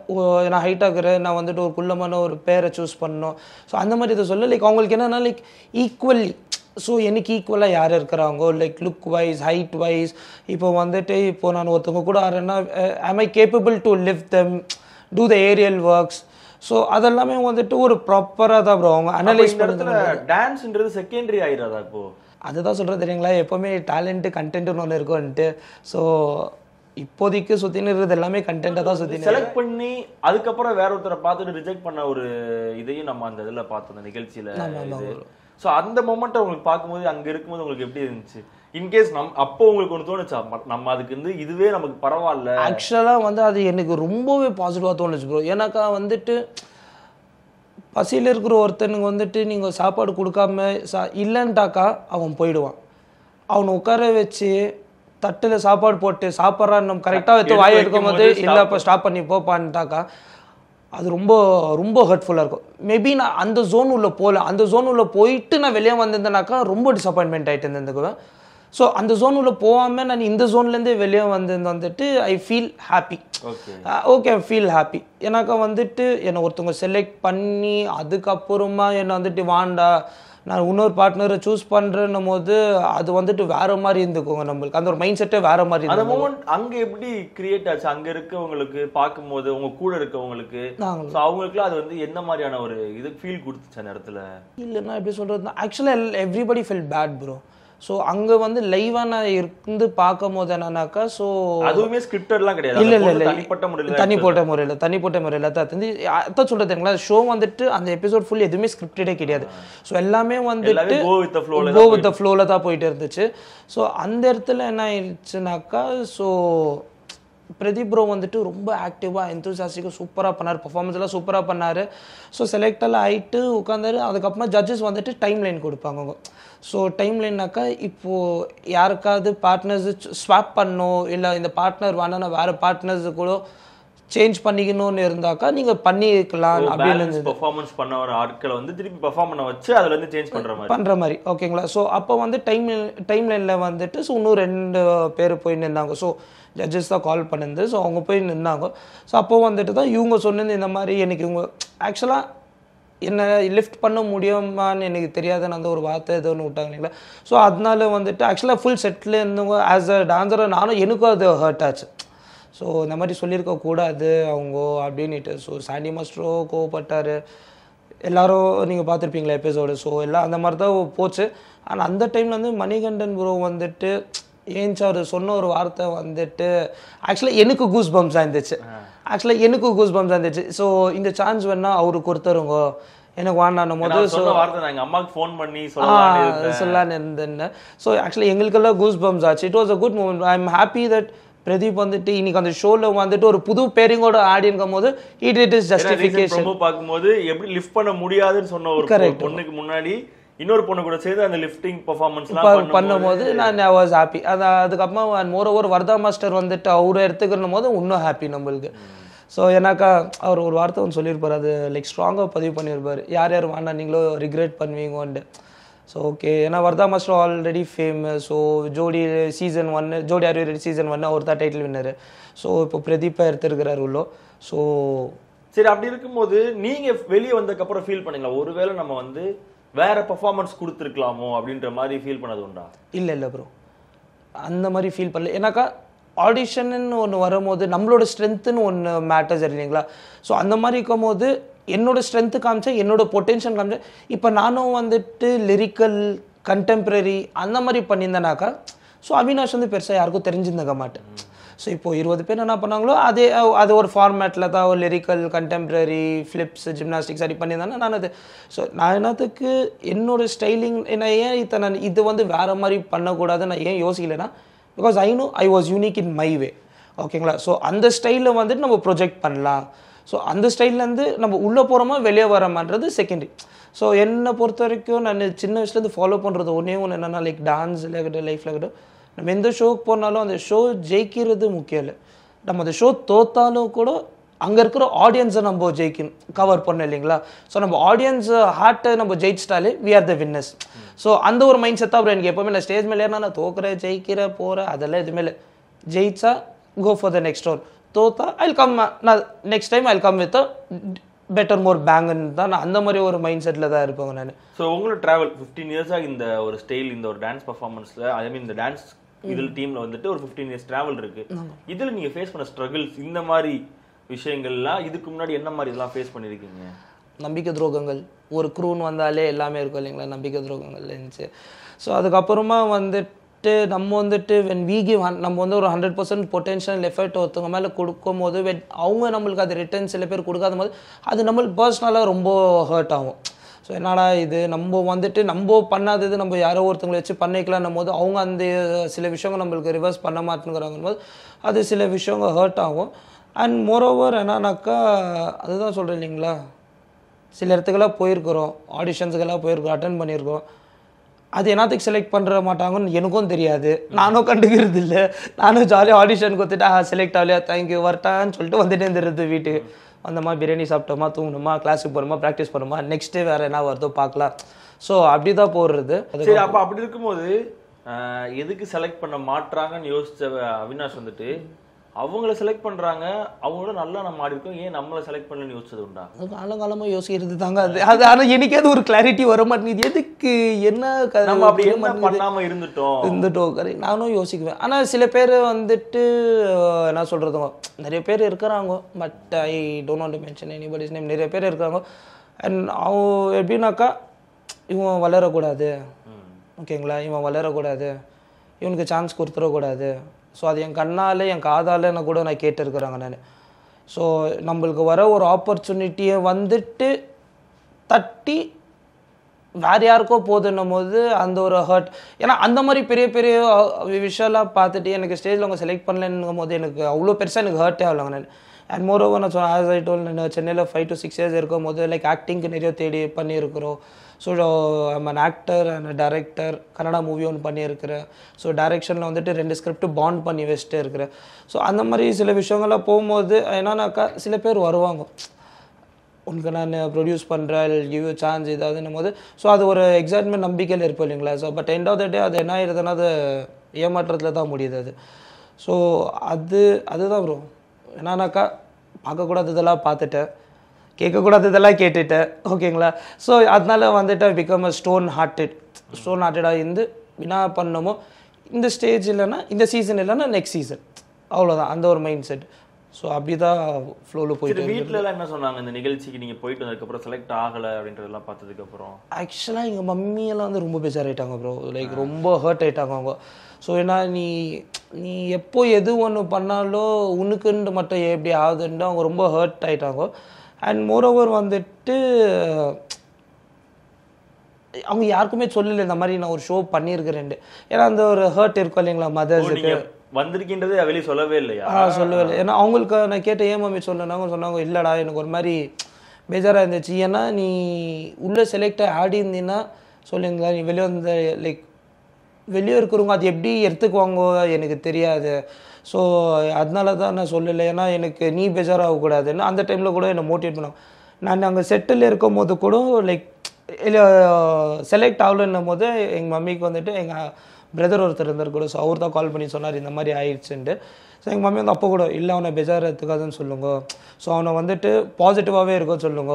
நான் ஹைட்டாகிறேன், நான் வந்துட்டு ஒரு குள்ளமான ஒரு பேரை சூஸ் பண்ணணும். ஸோ அந்த மாதிரி இதை சொல்ல லைக் அவங்களுக்கு என்னென்னா லைக் ஈக்குவல்லி, ஸோ எனக்கு ஈக்குவலாக யார் இருக்கிறாங்கோ like look wise, height wise. இப்போ வந்துட்டு இப்போ நான் ஒருத்தவங்க கூட ஆடுறேன்னா am I capable to lift them, do the aerial works. So அதெல்லாமே வந்துட்டு ஒரு ப்ராப்பராக தான் ப்ரோ அவங்க அனலைஸ் பண்ணுறது. டான்ஸ்ன்றது செகண்டரி ஆயிடாதா இப்போ? அதுதான் சொல்கிறது தெரியுங்களா, எப்போவுமே டேலண்ட்டு கண்டென்ட்னு ஒன்று இருக்கும்ன்ட்டு. ஸோ இப்போதைக்கு சுற்றினுறது எல்லாமே கண்டென்ட்டாக தான் சுற்றி செலக்ட் பண்ணி அதுக்கப்புறம் வேற ஒருத்தரை பார்த்துட்டு ரிஜெக்ட் பண்ண ஒரு இதையும் நம்ம அந்த இதில் பார்த்தோம் அந்த நிகழ்ச்சியில். ஸோ அந்த மொமெண்ட்டை உங்களுக்கு பார்க்கும்போது அங்கே இருக்கும்போது உங்களுக்கு எப்படி இருந்துச்சு? இன்கேஸ் அப்போ உங்களுக்கு ஒன்று தோணுச்சா, நம்ம அதுக்கு வந்து இதுவே நமக்கு பரவாயில்ல? ஆக்சுவலாக வந்து அது எனக்கு ரொம்பவே பாசிட்டிவாக தோணுச்சு ப்ரோ. ஏன்னாக்கா வந்துட்டு பசியில் இருக்கிற ஒருத்தனுக்கு வந்துட்டு நீங்கள் சாப்பாடு கொடுக்காம இல்லைன்ட்டாக்கா அவன் போயிடுவான். அவனை உட்கார வச்சு தட்டில் சாப்பாடு போட்டு சாப்பிட்றான்னு நம்ம கரெக்டாக எடுத்து வாய் எடுக்கும் போது இல்லை அப்போ ஸ்டாப் பண்ணி போப்பான்ட்டாக்கா அது ரொம்ப ரொம்ப ஹர்ட்ஃபுல்லாக இருக்கும். மேபி நான் அந்த ஜோன் உள்ள போகல, அந்த ஜோன் உள்ள போயிட்டு நான் வெளியே வந்திருந்தேனாக்கா ரொம்ப டிசப்பாயின்மெண்ட் ஆகிட்டு இருந்துக்குவேன். ஸோ அந்த ஜோன் உள்ள போகாமல் நான் இந்த ஜோன்லேருந்தே வெளியே வந்துட்டு I feel happy. Okay, I feel happy. ஏன்னாக்கா வந்துட்டு என்னை ஒருத்தவங்க செலக்ட் பண்ணி அதுக்கப்புறமா என்னை வந்துட்டு வாண்டா நான் இன்னொரு பார்ட்னரை சூஸ் பண்ணுறேன்னும் போது அது வந்துட்டு வேற மாதிரி இருந்துக்கோங்க, நம்மளுக்கு அந்த ஒரு மைண்ட் செட்டே வேற மாதிரி. அந்த மூமெண்ட் அங்கே எப்படி கிரியேட் ஆச்சு? அங்கே இருக்கவங்களுக்கு பார்க்கும்போது உங்க கூட இருக்கவங்களுக்கு அவங்களுக்குலாம் அது வந்து என்ன மாதிரியான ஒரு இது ஃபீல் கொடுத்துச்சு அந்த இடத்துல? இல்லைன்னா எப்படி சொல்றதுன்னா ஆக்சுவலாக everybody feel bad bro. So அங்கே வந்து லைவாக நான் இருந்து பார்க்கும் போது என்னன்னாக்கா, ஸோ அதுவுமே ஸ்கிரிப்டட்லாம் கிடையாது, இல்லை இல்லை இல்லை தனிப்பட்ட முறையில் தான் வந்து அதான் சொல்கிறதுங்களா. ஷோ வந்துட்டு அந்த எபிசோட் ஃபுல் எதுவுமே ஸ்கிரிப்டடே கிடையாது. ஸோ எல்லாமே வந்துட்டு கோ வித் த ஃப்ளோவில் தான் போயிட்டு இருந்துச்சு. ஸோ அந்த இடத்துல என்ன ஆயிடுச்சுனாக்கா, ஸோ பிரதீப் ப்ரோ வந்துட்டு ரொம்ப ஆக்டிவாக எந்தூசியாஸ்டிக்காக சூப்பராக பண்ணார், பர்ஃபார்மன்ஸ்லாம் சூப்பராக பண்ணார். ஸோ செலக்டெல்லாம் ஆகிட்டு உட்காந்தாரு. அதுக்கப்புறமா ஜட்ஜஸ் வந்துட்டு டைம் லைன் கொடுப்பாங்க. ஸோ டைம் லைன்னாக்கா இப்போது யாருக்காவது பார்ட்னர்ஸு ஸ்வாப் பண்ணணும், இல்லை இந்த பார்ட்னர் வேணா வேறு பார்ட்னர்ஸு கூட சேஞ்ச் பண்ணிக்கணும்னு இருந்தாக்கா நீங்கள் பண்ணிக்கலாம் அப்படின்னு பெர்ஃபார்மன்ஸ் பண்ண வர ஆட்களை வந்து திருப்பி பெர்ஃபார்ம் பண்ண வச்சு அதில் வந்து சேஞ்ச் பண்ணுற மாதிரி ஓகேங்களா. ஸோ அப்போ வந்து டைம் லைனில் வந்துட்டு ஸோ இன்னும் 2 பேர் போய் நின்றாங்க. ஸோ ஜட்ஜஸ் தான் கால் பண்ணிருந்து. ஸோ அவங்க போய் நின்னாங்க. ஸோ அப்போ வந்துட்டு தான் இவங்க சொன்னது இந்த மாதிரி எனக்கு இவங்க ஆக்சுவலாக என்னை லிஃப்ட் பண்ண முடியுமான்னு எனக்கு தெரியாதுன்னு அந்த ஒரு வார்த்தை ஏதோ ஒன்று விட்டாங்க இல்லைங்களா. ஸோ அதனால வந்துட்டு ஆக்சுவலாக ஃபுல் செட்டில் இருந்தவங்க ஆஸ் அ டான்ஸராக நானும் எனக்கும் அது ஹர்ட் ஆச்சு. ஸோ இந்த மாதிரி சொல்லியிருக்கக்கூடாது அவங்க அப்படின்ட்டு. ஸோ சாண்டி மாஸ்டரோ கோவப்பட்டார், எல்லாரும் நீங்கள் பார்த்துருப்பீங்களா எபிசோடு. ஸோ எல்லாம் அந்த மாதிரி தான் போச்சு. ஆனால் அந்த டைமில் வந்து மணிகண்டன் ப்ரோ வந்துட்டு ஏன்ச்சா அவர் சொன்ன ஒரு வார்த்தை வந்துட்டு ஆக்சுவலாக எனக்கு கூஸ் பம்ப்ஸாக இருந்துச்சு. ஸோ இந்த சான்ஸ் வேணா அவருக்கு கொடுத்துருங்க, எனக்கு வாண்டான போது சொல்லலான்னு இருந்தேன். ஸோ ஆக்சுவலி எங்களுக்கெல்லாம் கூஸ் பம்ப்ஸ் ஆச்சு. It was a good moment. I am happy that Pradeep வந்துட்டு இன்னைக்கு அந்த ஷோல வந்துட்டு ஒரு புது பேரிங்கோட ஆடி இருக்கும் போது இட் இஸ் ஜஸ்டிஃபிகேஷன். பார்க்கும்போது எப்படி லிஃப்ட் பண்ண முடியாதுன்னு சொன்ன ஒரு பொண்ணுக்கு முன்னாடி இன்னொரு பொண்ணு கூட சேர்ந்து அந்த லிஃப்டிங் பெர்ஃபார்மன்ஸ்லாம் பண்ணும்போது நான் ஐ வாஸ் ஹாப்பி. அதுக்கப்புறமா மோர் ஓவர் வர்தா மாஸ்டர் வந்துட்டு அவரை எடுத்துக்கணும் போது இன்னும் ஹாப்பி நம்மளுக்கு. ஸோ ஏன்னாக்கா அவர் ஒரு வார்த்தை ஒன்று சொல்லியிருப்பார், அது லைக் ஸ்ட்ராங்காக பதிவு பண்ணியிருப்பார், யார் யார் வேண்டாம் நீங்களோ ரிக்ரெட் பண்ணுவீங்கன்ட்டு. ஸோ ஓகே, ஏன்னா Vardah master already famous. So ஜோடி சீசன் 1 ஜோடி ஆர் யூ ரெடி சீசன் 1 அவர் தான் டைட்டில் வின்னர். ஸோ இப்போ பிரதீப்பா எடுத்துருக்கிறார் உள்ளோ. ஸோ சரி, அப்படி இருக்கும்போது நீங்க வெளியே வந்ததுக்கப்புறம் ஃபீல் பண்ணீங்களா ஒருவேளை நம்ம வந்து வேற பெர்ஃபார்மன்ஸ் கொடுத்துருக்கலாமோ அப்படின்ற மாதிரி ஃபீல் பண்ணது உண்டா? இல்லை ப்ரோ, அந்த மாதிரி ஃபீல் பண்ணல. ஏன்னாக்கா ஆடிஷன்னு ஒன்று வரும்போது நம்மளோட ஸ்ட்ரென்த்துன்னு ஒன்று மேட்டர்ஸ் இல்லைங்களா. ஸோ அந்த மாதிரி இருக்கும்போது என்னோட ஸ்ட்ரென்த்து காமிச்சேன், என்னோட பொட்டென்ஷியல் காமிச்சேன். இப்போ நானும் வந்துட்டு லிரிக்கல் கண்டெம்ப்ரரி அந்த மாதிரி பண்ணியிருந்தேனாக்கா ஸோ அவினாஷ் வந்து பெருசாக யாருக்கும் தெரிஞ்சிருந்துக்க மாட்டேன். ஸோ இப்போது 20 பேர் என்ன பண்ணாங்களோ அது ஒரு ஃபார்மேட்டில் தான் ஒரு லிரிக்கல் கண்டெம்ப்ரரி ஃப்ளிப்ஸ் ஜிம்னாஸ்டிக்ஸ் அப்படி பண்ணியிருந்தேன்னா நான் அது. ஸோ நான் என்னத்துக்கு என்னோடய ஸ்டைலிங் என்ன ஏன் நான் இது வந்து வேறு மாதிரி பண்ணக்கூடாது நான் ஏன் யோசிக்கலைன்னா, because I was unique in my way. ஓகேங்களா. ஸோ அந்த ஸ்டைலில் வந்துட்டு நம்ம ப்ரொஜெக்ட் பண்ணலாம். ஸோ அந்த ஸ்டைல்லேருந்து நம்ம உள்ளே போகிறோமா வெளியே வரோமான்றது செகண்டரி. ஸோ என்னை பொறுத்த வரைக்கும் நான் சின்ன வயசுலேருந்து ஃபாலோ பண்ணுறது ஒன்றே ஒன்று என்னென்னா, லைக் டான்ஸில் இருக்கட்டும் லைஃப்பில் இருக்கட்டும், நம்ம எந்த ஷோக்கு போனாலும் அந்த ஷோ ஜெயிக்கிறது முக்கியம் இல்லை. நம்ம அந்த ஷோ தோத்தாலும் கூட அங்கே இருக்கிற ஆடியன்ஸை நம்ம ஜெயிக்கணும், கவர் பண்ண இல்லைங்களா. ஸோ நம்ம ஆடியன்ஸ் ஹார்ட்டை நம்ம ஜெயிச்சிட்டாலே we are the winners. So அந்த ஒரு மைண்ட் செட் தான் எனக்கு எப்போவுமே. நான் ஸ்டேஜ் மேலே ஏன்னா நான் தோக்குறேன் ஜெயிக்கிறேன் போகிறேன் அதெல்லாம் எதுவுமே இல்லை. ஜெயிச்சா go for the next round, தோத்தா ஐல் கம், நான் next time I'll come with better more பேங்குன்னு தான் நான் அந்த மாதிரி ஒரு மைண்ட் செட்டில் தான் இருப்பேங்க நான். ஸோ உங்களோட ட்ராவல் 15 இயர்ஸாக இந்த ஒரு ஸ்டைல், இந்த ஒரு டான்ஸ் பர்ஃபார்மன்ஸில், ஐ மீன் இந்த டான்ஸ் இதில் டீமில் வந்துட்டு ஒரு 15 இயர்ஸ் ட்ராவல் இருக்குது. இதில் நீங்கள் ஃபேஸ் பண்ண ஸ்ட்ரகிள்ஸ், இந்த மாதிரி விஷயங்கள்லாம் இதுக்கு முன்னாடி என்ன மாதிரி இதெல்லாம் ஃபேஸ் பண்ணியிருக்கீங்க? நம்பிக்கை துரோகங்கள், ஒரு க்ரூன்னு வந்தாலே எல்லாமே இருக்கும் இல்லைங்களா, நம்பிக்கை துரோகங்கள் இருந்துச்சு. ஸோ அதுக்கப்புறமா வந்துட்டு நம்ம வந்துட்டு நம்ம வந்து ஒரு 100% பொட்டென்ஷியல் எஃபர்ட் ஒருத்தவங்க மேலே கொடுக்கும் போது அவங்க நம்மளுக்கு அது ரிட்டர்ன் சில பேர் கொடுக்காத போது அது நம்மளுக்கு பர்சனலாக ரொம்ப ஹர்ட் ஆகும். ஸோ என்னடா இது நம்ம வந்துட்டு நம்ம பண்ணாதது நம்ம யாரோ ஒருத்தவங்களை வச்சு பண்ணிக்கலான்னும் போது அவங்க அந்த சில விஷயங்கள் நம்மளுக்கு ரிவர்ஸ் பண்ண மாட்டேங்கிறாங்கும் போது அது சில விஷயங்கள் ஹர்ட் ஆகும். அண்ட் மோரோவர் என்னன்னாக்கா அதுதான் சொல்கிறேன் இல்லைங்களா, சில இடத்துக்கெல்லாம் போயிருக்கிறோம், ஆடிஷன்ஸுக்கெல்லாம் போயிருக்கோம், அட்டன் பண்ணியிருக்கோம். அது என்னத்துக்கு செலக்ட் பண்ணுற மாட்டாங்கன்னு எனக்கும் தெரியாது, நானும் கண்டுக்கிறது இல்லை. நானும் ஜாலியாக ஆடிஷன் கொடுத்துட்டா செலக்ட் ஆகலையா தேங்க்யூ வரட்டான்னு சொல்லிட்டு வந்துட்டே இருந்துருது வீட்டுக்கு. வந்தோமா பிரியாணி சாப்பிட்டோமா தூங்கணுமா கிளாஸுக்கு போகிறோமா ப்ராக்டிஸ் பண்ணுமா நெக்ஸ்ட் டே வேறு என்ன வருதோ பார்க்கலாம். ஸோ அப்படி தான் போடுறது. சரி, அப்போ அப்படி இருக்கும்போது எதுக்கு செலக்ட் பண்ண மாட்றாங்கன்னு யோசிச்ச அவினாஷ் வந்துட்டு அவங்கள செலக்ட் பண்ணுறாங்க, அவங்களோட நல்லா நம்ம ஆடி இருக்கோம், ஏன் நம்மளை செலக்ட் பண்ணலன்னு யோசிச்சது உண்டா? அது காலங்காலமாக யோசிக்கிறது தாங்க அது. ஆனால் எனக்கே அது ஒரு கிளாரிட்டி வர மாட்டேங்குது, எதுக்கு என்ன நம்ம அப்படி என்ன பண்ணாமல் இருந்துட்டோம் கரெக்ட். நானும் யோசிக்குவேன். ஆனால் சில பேர் வந்துட்டு என்ன சொல்கிறதுங்க, நிறைய பேர் இருக்கிறாங்க, but I don't want to mention anybody's name. நிறைய பேர் இருக்காங்க. அண்ட் அவன் எப்படின்னாக்கா இவன் வளரக்கூடாது, ஓகேங்களா, இவன் வளரக்கூடாது, இவனுக்கு சான்ஸ் கொடுத்துடக்கூடாது. ஸோ அது என் கண்ணால் என் காதால் என்ன கூட நான் கேட்டிருக்கிறேங்க நான். ஸோ நம்மளுக்கு வர ஒரு ஆப்பர்ச்சுனிட்டியை வந்துட்டு தட்டி வேறு யாருக்கோ போதுன்னும் போது அந்த ஒரு ஹர்ட். ஏன்னா அந்த மாதிரி பெரிய பெரிய விஷயம்லாம் பார்த்துட்டு எனக்கு ஸ்டேஜில் அவங்க செலக்ட் பண்ணலன்னும் போது எனக்கு அவ்வளோ பெருசாக எனக்கு ஹர்ட்டே ஆகலைங்க நான். அண்ட் மோரோவர் நான் சொன்னேன், ஆஸ் ஐ டோல், நான் சென்னையில் 5 to 6 years இருக்கும் போது லைக் ஆக்டிங்க்கு நிறைய தேடி பண்ணியிருக்கிறோம். So I'm an actor and director, Kannada movie ஒன்று பண்ணியிருக்கிறேன். ஸோ டைரெக்ஷனில் வந்துட்டு 2 ஸ்கிரிப்ட் பாண்ட் பண்ணி வச்சுட்டே இருக்கிறேன். ஸோ அந்த மாதிரி சில விஷயங்கள்லாம் போகும்போது என்னன்னாக்கா சில பேர் வருவாங்க, உனக்கு நான் ப்ரொடியூஸ் பண்ணுறேன் கிவ் யூ சான்ஸ் ஏதாவதுன்னும் போது ஸோ அது ஒரு எக்ஸைட்மெண்ட் நம்பிக்கையில் இருப்போம் இல்லைங்களா. So but end of the day அது என்ன ஆயிருதுன்னா அது ஏமாற்றத்தில் தான் முடியுது அது. ஸோ அதுதான் ப்ரோ. என்னன்னாக்கா பார்க்கக்கூடாததெல்லாம் பார்த்துட்டேன், கேட்கக்கூடாததெல்லாம் கேட்டுட்டேன், ஓகேங்களா. ஸோ அதனால வந்துட்டு பிகம் அ ஸ்டோன் ஹார்ட்டடாக இருந்து என்ன பண்ணமோ இந்த ஸ்டேஜ் இல்லைன்னா இந்த சீசன் இல்லைன்னா நெக்ஸ்ட் சீசன், அவ்வளோதான் அந்த ஒரு மைண்ட் செட். ஸோ அப்படி தான் ஃப்ளோவில் போயிட்டு. வீட்டிலலாம் என்ன சொன்னாங்க இந்த நிகழ்ச்சிக்கு நீங்கள் போயிட்டு வந்ததுக்கப்புறம் செலக்ட் ஆகலை அப்படின்றதெல்லாம் பார்த்ததுக்கப்புறம்? ஆக்சுவலாக எங்கள் மம்மியெல்லாம் வந்து ரொம்ப பேஜாராயிட்டாங்க ப்ரோ, லைக் ரொம்ப ஹர்ட் ஆகிட்டாங்க அவங்க. ஸோ ஏன்னா நீ எப்போ எது ஒன்று பண்ணாலும் உனக்குன்ட்டு மட்டும் எப்படி ஆகுதுன்ட்டு அவங்க ரொம்ப ஹர்ட் ஆகிட்டாங்க. அண்ட் மோரோவர் வந்துட்டு அவங்க யாருக்குமே சொல்லலை இந்த மாதிரி நான் ஒரு ஷோ பண்ணியிருக்கிறேன். ஏன்னா அந்த ஒரு ஹர்ட் இருக்கும் இல்லைங்களா மதர்ஸுக்கு. வந்திருக்கின்றது வெளியே சொல்லவே இல்லையா? சொல்லவே இல்லை. ஏன்னா அவங்களுக்கு நான் கேட்ட ஏன் மம்மி சொன்னாங்க, சொன்னாங்க இல்லைடா எனக்கு ஒரு மாதிரி பேஜாராக இருந்துச்சு. ஏன்னா நீ உள்ளே செலக்ட் ஆடி இருந்தீங்கன்னா சொல்லுங்களா, நீ வெளியே வந்து லைக் வெளியே இருக்கிறவங்க அது எப்படி எடுத்துக்குவாங்க எனக்கு தெரியாது. ஸோ அதனால தான் நான் சொல்லலை, ஏன்னா எனக்கு நீ பெஜாராகக்கூடாதுன்னு அந்த டைமில் கூட என்னை மோட்டிவேட் பண்ணுவாங்க. நான் அங்கே செட்டில் இருக்கும் போது கூட லைக் இல்லை செலக்ட் ஆகலன்னும் போது எங்கள் மம்மிக்கு வந்துட்டு எங்கள் பிரதர் ஒருத்தர் இருந்தார் கூட, ஸோ அவர் தான் கால் பண்ணி சொன்னார் இந்த மாதிரி ஆயிடுச்சுன்ட்டு. ஸோ எங்கள் மம்மி வந்து அப்போ கூட இல்லை அவனை பெஜாரத்துக்காதுன்னு சொல்லுங்க, ஸோ அவனை வந்துட்டு பாசிட்டிவாகவே இருக்கும்னு சொல்லுங்க,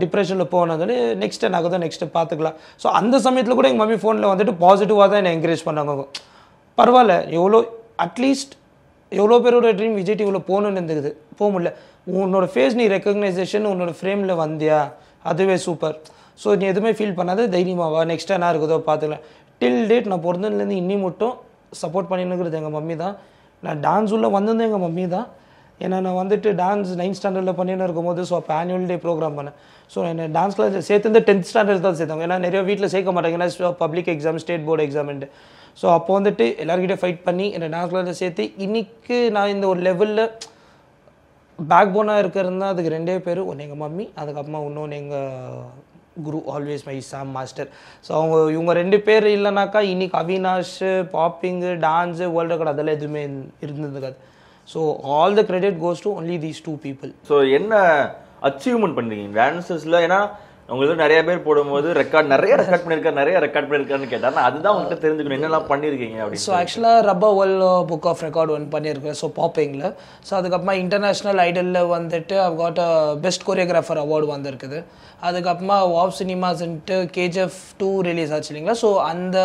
டிப்ரெஷனில் போனதுன்னு நெக்ஸ்ட்டு நாங்கள் நெக்ஸ்ட்டு பார்த்துக்கலாம். ஸோ அந்த சமயத்தில் கூட எங்கள் மம்மி ஃபோனில் வந்துட்டு பாசிட்டிவாக தான் என்னை என்கரேஜ் பண்ணாங்க. பரவாயில்ல, எவ்வளோ அட்லீஸ்ட் எவ்வளோ பேரோட ட்ரீம் விஜய் டிவியில் போகணுன்னு இருந்துக்குது, போக முடியல, உன்னோட ஃபேஸ் நீ ரெக்கக்னைசேஷன் உன்னோட ஃப்ரேமில் வந்தியா, அதுவே சூப்பர். ஸோ நீ எதுவுமே ஃபீல் பண்ணாத, தைரியமாவா, நெக்ஸ்ட் என்ன இருக்குதோ பார்த்துக்கலாம். டில் டேட் நான் பிறந்ததுலேருந்து இன்னி மட்டும் சப்போர்ட் பண்ணினுங்கிறது எங்கள் மம்மி தான். நான் டான்ஸ் உள்ள வந்தது எங்கள் மம்மி தான். ஏன்னா நான் வந்துட்டு டான்ஸ் 9th ஸ்டாண்டர்டில் பண்ணின்னு இருக்கும்போது, ஸோ அப்போ ஆனுவல் டே ப்ரோக்ராம் பண்ணேன். ஸோ என்னை டான்ஸ் கிளாஸ் சேர்த்து 10th ஸ்டாண்டர்ட் தான் சேர்த்தாங்க. ஏன்னா நிறைய வீட்டில் சேர்க்க மாட்டாங்க, ஏன்னா பப்ளிக் எக்ஸாம், ஸ்டேட் போர்டு எக்ஸாம்ன்ட்டு. ஸோ அப்போ வந்துட்டு எல்லாருக்கிட்டே ஃபைட் பண்ணி என்னை டான்ஸ் கிளாஸில் சேர்த்து இன்றைக்கி நான் இந்த ஒரு லெவலில் பேக் போனாக இருக்கிறதுனா அதுக்கு 2 பேர். ஒன்று எங்கள் மம்மி, அதுக்கப்புறமா இன்னொன்று எங்கள் குரு, always my Sam master. So இவங்க 2 பேர் இல்லைனாக்கா இன்றைக்கி Avinash, popping, dance, world record அதெல்லாம் எதுவுமே இருந்ததுக்காது. So all the credit goes to only these 2 people. So என்ன அச்சீவ்மெண்ட் பண்ணுறீங்க டான்ஸஸில்? ஏன்னா உங்களுக்கு நிறைய பேர் போடும்போது நிறைய ரெக்கார்ட் பண்ணியிருக்காருன்னு கேட்டார். அதுதான் உங்கள்கிட்ட தெரிஞ்சுக்கணும் என்னெல்லாம் பண்ணியிருக்கீங்க அப்படின்னு. ஸோ ஆக்சுவலாக ரப்பா வேர்ல்டு புக் ஆஃப் ரெக்கார்ட் ஒன்று பண்ணியிருக்கேன், ஸோ பாப்பிங்கில். ஸோ அதுக்கப்புறமா இன்டர்நேஷ்னல் ஐடலில் வந்துட்டு I've got a best choreographer award வந்திருக்குது. அதுக்கப்புறமா வாவ் சினிமாஸ்ன்ட்டு KGF 2 ரிலீஸ் ஆச்சு இல்லைங்களா, ஸோ அந்த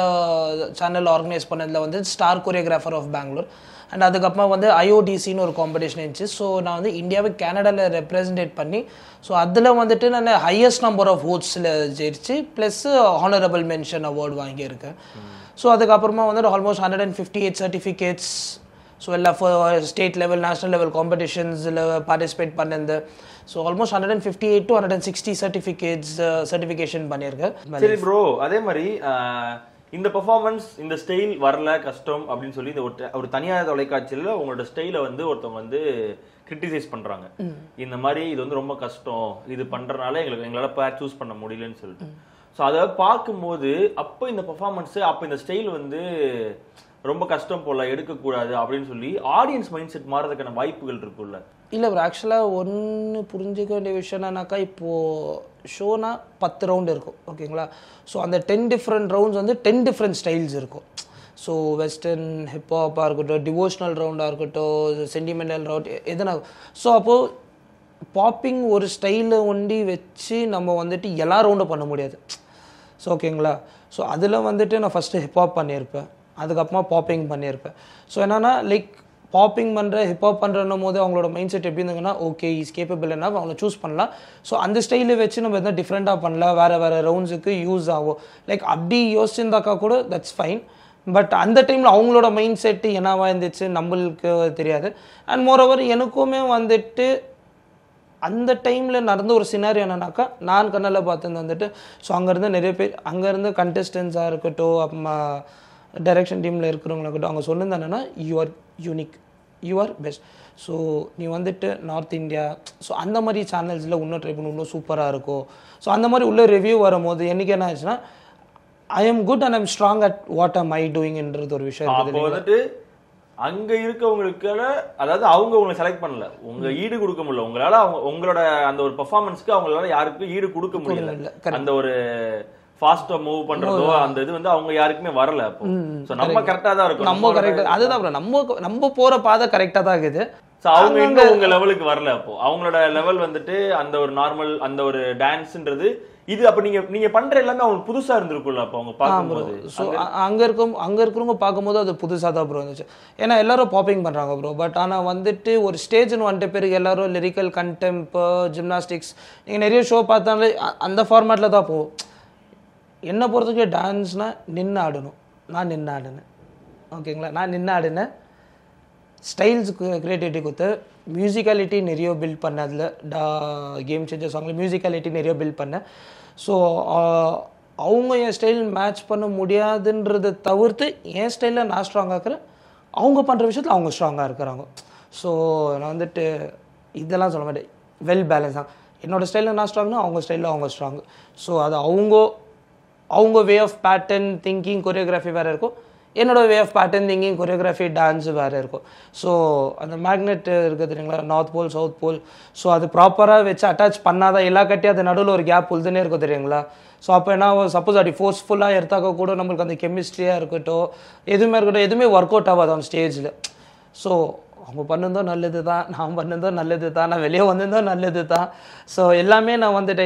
சேனல் ஆர்கனைஸ் பண்ணதில் வந்து star choreographer of Bangalore. And அதுக்கப்புறமா வந்து IODCன்னு ஒரு காம்படிஷன் இருந்துச்சு. ஸோ நான் வந்து இந்தியாவை கனடாவில் ரெப்ரசன்டேட் பண்ணி, ஸோ அதில் வந்துட்டு நான் ஹையஸ்ட் நம்பர் ஆஃப் ஓட்ஸில் ஜெயிச்சு ப்ளஸ் ஹானரபிள் மென்ஷன் அவார்டு வாங்கியிருக்கேன். ஸோ அதுக்கப்புறமா வந்துட்டு ஆல்மோஸ்ட் 158 சர்டிஃபிகேட்ஸ், ஸோ எல்லா ஸ்டேட் லெவல், நேஷனல் லெவல் காம்படிஷன்ஸில் பார்ட்டிசிபேட் பண்ணிருந்து. ஸோ ஆல்மோஸ்ட் 158 to 160 சர்டிஃபிகேஷன் பண்ணியிருக்கேன். சரி ப்ரோ, அதே மாதிரி இந்த பெர்ஃபார்மன்ஸ், இந்த ஸ்டைல் வரல, கஷ்டம் அப்படின்னு சொல்லி இந்த ஒரு தனியார் தொலைக்காட்சியில் உங்களோட ஸ்டைலை வந்து ஒருத்தவங்க வந்து கிரிட்டிசைஸ் பண்றாங்க. இந்த மாதிரி இது வந்து ரொம்ப கஷ்டம், இது பண்றதுனால எங்களால் சூஸ் பண்ண முடியலன்னு சொல்லிட்டு. ஸோ அதை பார்க்கும்போது அப்போ இந்த பெர்ஃபார்மன்ஸ், அப்போ இந்த ஸ்டைல் வந்து ரொம்ப கஷ்டம் போல, எடுக்கக்கூடாது அப்படின்னு சொல்லி ஆடியன்ஸ் மைண்ட் செட் மாறதுக்கான வாய்ப்புகள் இருக்குல்ல? இல்லை ப்ரோ, ஆக்சுவலாக ஒன்று புரிஞ்சிக்க வேண்டிய விஷயம் என்னன்னாக்கா, இப்போது ஷோனா 10 ரவுண்டு இருக்கும், ஓகேங்களா. ஸோ அந்த 10 டிஃப்ரெண்ட் ரவுண்ட்ஸ் வந்து 10 டிஃப்ரெண்ட் ஸ்டைல்ஸ் இருக்கும். ஸோ வெஸ்டர்ன், ஹிப்ஹாப்பாக இருக்கட்டும், டிவோஷனல் ரவுண்டாக இருக்கட்டும், சென்டிமெண்டல் ரவுண்ட் எதுனா. ஸோ அப்போது பாப்பிங் ஒரு ஸ்டைலை ஒண்டி வச்சு நம்ம வந்துட்டு எல்லா ரவுண்டும் பண்ண முடியாது. ஸோ ஓகேங்களா. ஸோ அதில் வந்துட்டு நான் ஃபஸ்ட்டு ஹிப்ஹாப் பண்ணியிருப்பேன், அதுக்கப்புறமா பாப்பிங் பண்ணியிருப்பேன். ஸோ என்னன்னா லைக் பாப்பிங் பண்ணுற, ஹிப்ஹாப் பண்ணுறன்னும் போது அவங்களோட மைண்ட் செட் எப்படி இருந்தாங்கன்னா, ஓகே இஸ் கேப்பபிள் என்ன, அவங்கள சூஸ் பண்ணலாம். ஸோ அந்த ஸ்டைலை வச்சு நம்ம எதாவது டிஃப்ரெண்ட்டாக பண்ணலாம், வேறு ரவுண்ட்ஸுக்கு யூஸ் ஆகும். லைக் அப்படி யோசிச்சிருந்தாக்கா கூட தட்ஸ் ஃபைன். பட் அந்த டைமில் அவங்களோட மைண்ட் செட்டு என்னவா இருந்துச்சு நம்மளுக்கு தெரியாது. அண்ட் மோரோவர் எனக்குமே வந்துட்டு அந்த டைமில் நடந்த ஒரு சினாரியோ என்னன்னாக்கா, நான் கண்ணில் பார்த்து வந்துட்டு, ஸோ அங்கேருந்து நிறைய பேர், அங்கேருந்து கண்டஸ்டன்ஸாக இருக்கட்டும், அப்புறமா டைரக்ஷன் டீமில் இருக்கிறவங்களா இருக்கட்டும், அவங்க சொன்னது you are unique, you are best. So நீ வந்துட்டு நார்த் இந்தியா, ஸோ அந்த மாதிரி சேனல்ஸில் இன்னும் ட்ரை பண்ணி இன்னும் சூப்பராக இருக்கும். ஸோ அந்த மாதிரி உள்ள ரிவ்யூ வரும்போது என்றைக்கு என்ன ஆச்சுன்னா, I am good and I am strong at what am I டூயிங்ன்றது ஒரு விஷயம் வந்துட்டு அங்க இருக்கவங்களுக்கான, அதாவது அவங்க உங்களை செலக்ட் பண்ணல, உங்க ஈடு கொடுக்க முடியல, உங்களால உங்களோட அந்த ஒரு பெர்ஃபார்மன்ஸ்க்கு அவங்களால யாருக்கும் ஈடு கொடுக்க முடியல. அந்த ஒரு ஃபாஸ்டா மூவ் பண்றதோ அந்த இது வந்து அவங்க யாருக்குமே வரல. அப்போ சோ நம்ம கரெக்ட்டா தான் இருக்கும், நம்ம கரெக்ட்டா, அதுதான் bro, நம்ம போற பாதை கரெக்ட்டா தான் இருக்குது. சோ அவங்க இன்னும் உங்க லெவலுக்கு வரல. அப்போ அவங்களோட லெவல் வந்துட்டு அந்த ஒரு நார்மல், அந்த ஒரு டான்ஸ்ன்றது இது. அப்ப நீங்க பண்ற எல்லாமே அவங்க புதுசா இருந்திருக்கும்ல அப்ப அவங்க பாக்கும்போது. சோ அங்க இருக்கிறவங்க பாக்கும்போது அது புதுசா தான் ப்ரோ இருந்துச்சு. ஏன்னா எல்லாரும் பாப்பிங் பண்றாங்க ப்ரோ. பட் ஆனா வந்துட்டு ஒரு ஸ்டேஜ்னு வந்துட்ட பிறகு எல்லாரும் லிரிக்கல், கண்டெம்ப், ஜிம்னாஸ்டிக்ஸ், நீங்க நிறைய ஷோ பார்த்தாலே அந்த ஃபார்மேட்ல தான் போகும். என்னை பொறுத்தவரைக்கும் டான்ஸ்னால் நின்று ஆடணும். நான் நின்று ஆடினேன், ஓகேங்களா. நான் நின்று ஆடினேன், ஸ்டைல்ஸ் க்ரியேட்டிவிட்டி கொடுத்து மியூசிக்காலிட்டி நிறைய பில்ட் பண்ணேன். அதில் கேம் சேஞ்சர் சாங்கில் மியூசிக்காலிட்டி நிறைய பில்ட் பண்ணேன். ஸோ அவங்க என் ஸ்டைல் மேட்ச் பண்ண முடியாதுன்றதை தவிர்த்து என் ஸ்டைலில் நான் ஸ்ட்ராங்காக இருக்கிறேன், அவங்க பண்ணுற விஷயத்தில் அவங்க ஸ்ட்ராங்காக இருக்கிறாங்க. ஸோ நான் வந்துட்டு இதெல்லாம் சொல்ல மாட்டேன், வெல் பேலன்ஸ் தான். என்னோடய ஸ்டைலில் நான் ஸ்ட்ராங்னா அவங்க ஸ்டைலில் அவங்க ஸ்ட்ராங்கு. ஸோ அது அவங்க way of pattern, thinking, choreography வேறு இருக்கும், என்னோட way of pattern thinking choreography dance வேறு இருக்கும். ஸோ அந்த மேக்னெட் இருக்குது தெரியுங்களா, north pole south pole, so அது ப்ராப்பராக வச்சு அட்டாச் பண்ணாதான் எல்லா கட்டி அது நடுவில் ஒரு கேப் உழுதுனே இருக்கும் தெரியுங்களா. ஸோ அப்போ என்ன சப்போஸ் அப்படி ஃபோர்ஸ்ஃபுல்லாக எடுத்தாக்க கூட நம்மளுக்கு அந்த கெமிஸ்ட்ரியாக இருக்கட்டும் எதுவுமே ஒர்க் அவுட் ஆகாது ஆன் ஸ்டேஜில். ஸோ அவங்க பண்ணிருந்தோம் நல்லது தான், நான் பண்ணிருந்தோம் நல்லது தான், நான் வெளியே வந்திருந்தோம் நல்லது தான். ஸோ எல்லாமே நான் வந்துட்டு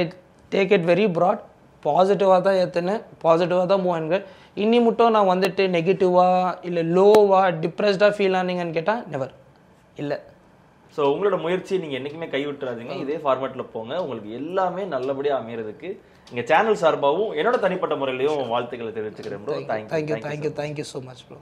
டேக் இட் வெரி ப்ராட், பாசிட்டிவாக தான் ஏற்றுனேன், பாசிட்டிவாக தான் மூவ் ஆனுங்க. இன்னி மட்டும் நான் வந்துட்டு நெகட்டிவாக இல்லை லோவாக டிப்ரெஸ்டாக ஃபீல் ஆனீங்கன்னு கேட்டால் நெவர் இல்லை. ஸோ உங்களோட முயற்சியை நீங்கள் என்றைக்குமே கைவிட்டுறாதீங்க, இதே ஃபார்மேட்டில் போங்க, உங்களுக்கு எல்லாமே நல்லபடியாக அமைகிறதுக்கு எங்கள் சேனல் சார்பாகவும் என்னோட தனிப்பட்ட முறையிலையும் வாழ்த்துக்களை தெரிவிச்சுக்கிறேன் bro. Thank you so much bro.